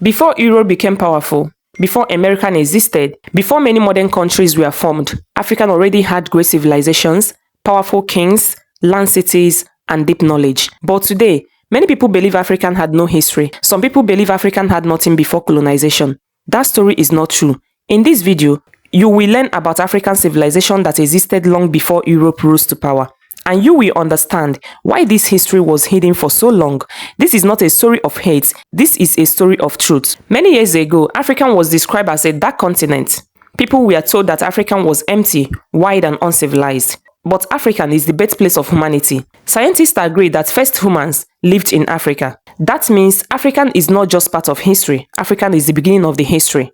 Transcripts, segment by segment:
Before Europe became powerful, before America existed, before many modern countries were formed, Africa already had great civilizations, powerful kings, land cities, and deep knowledge. But today, many people believe African had no history. Some people believe African had nothing before colonization. That story is not true. In this video, you will learn about African civilization that existed long before Europe rose to power. And you will understand why this history was hidden for so long. This is not a story of hate. This is a story of truth. Many years ago, Africa was described as a dark continent. People were told that Africa was empty, wide, and uncivilized. But Africa is the birthplace of humanity. Scientists agree that first humans lived in Africa. That means Africa is not just part of history. Africa is the beginning of the history.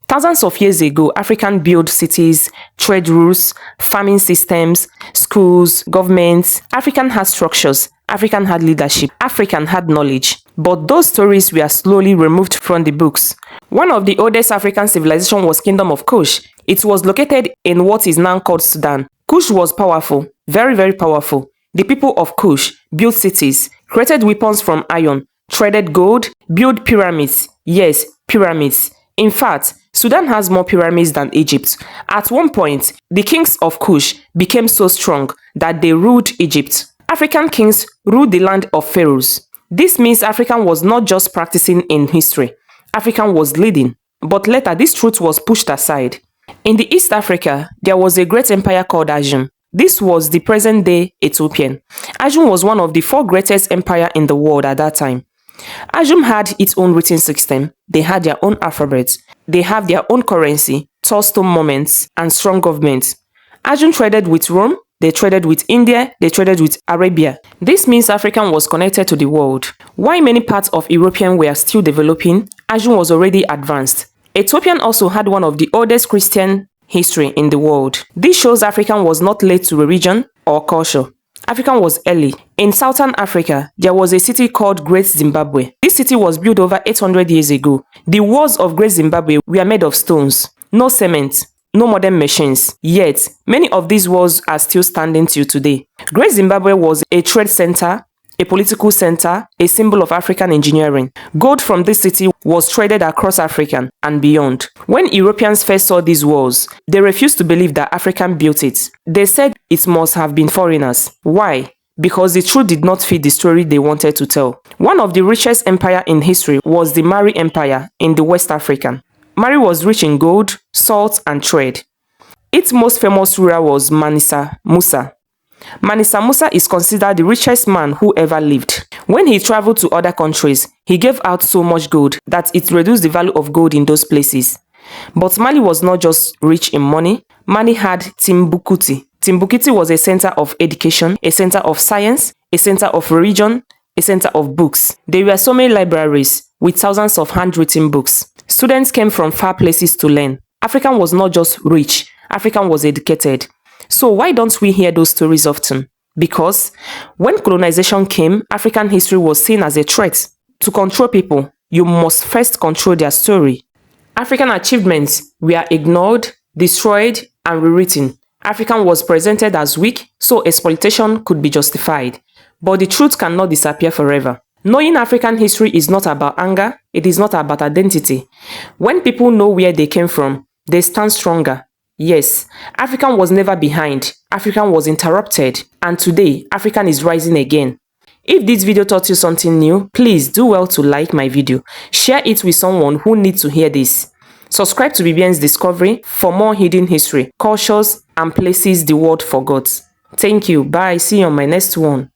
Thousands of years ago, African built cities, trade routes, farming systems, schools, governments. African had structures. African had leadership. African had knowledge. But those stories were slowly removed from the books. One of the oldest African civilizations was Kingdom of Kush. It was located in what is now called Sudan. Kush was powerful, very, very powerful. The people of Kush built cities, created weapons from iron, traded gold, built pyramids. Yes, pyramids. In fact, Sudan has more pyramids than Egypt. At one point, the kings of Kush became so strong that they ruled Egypt. African kings ruled the land of pharaohs. This means African was not just practicing in history. African was leading. But later, this truth was pushed aside. In the East Africa, there was a great empire called Ajum. This was the present-day Ethiopian. Ajum was one of the 4 greatest empires in the world at that time. Ajum had its own written system. They had their own alphabets. They have their own currency, touchstone monuments, and strong government. Ajum traded with Rome. They traded with India. They traded with Arabia. This means Africa was connected to the world. While many parts of European were still developing, Ajum was already advanced. Ethiopian also had one of the oldest Christian history in the world. This shows African was not late to a region or culture. African was early. In Southern Africa, there was a city called Great Zimbabwe. This city was built over 800 years ago. The walls of Great Zimbabwe were made of stones, no cement, no modern machines. Yet, many of these walls are still standing till today. Great Zimbabwe was a trade center, a political center, a symbol of African engineering. Gold from this city was traded across Africa and beyond. When Europeans first saw these walls, they refused to believe that African built it. They said it must have been foreigners. Why? Because the truth did not fit the story they wanted to tell. One of the richest empires in history was the Mali Empire in the West Africa. Mali was rich in gold, salt, and trade. Its most famous ruler was Mansa Musa. Mansa Musa is considered the richest man who ever lived. When he traveled to other countries, he gave out so much gold that it reduced the value of gold in those places. But Mali was not just rich in money. Mali had Timbuktu. Timbuktu was a center of education, a center of science, a center of religion, a center of books. There were so many libraries with thousands of handwritten books. Students came from far places to learn. African was not just rich, African was educated. So why don't we hear those stories often? Because when colonization came, African history was seen as a threat. To control people, you must first control their story. African achievements were ignored, destroyed, and rewritten. African was presented as weak, so exploitation could be justified. But the truth cannot disappear forever. Knowing African history is not about anger, it is not about identity. When people know where they came from, they stand stronger. Yes, African was never behind. African was interrupted. And today, African is rising again. If this video taught you something new, please do well to like my video. Share it with someone who needs to hear this. Subscribe to BBN's Discovery for more hidden history, cultures, and places the world forgot. Thank you. Bye. See you on my next one.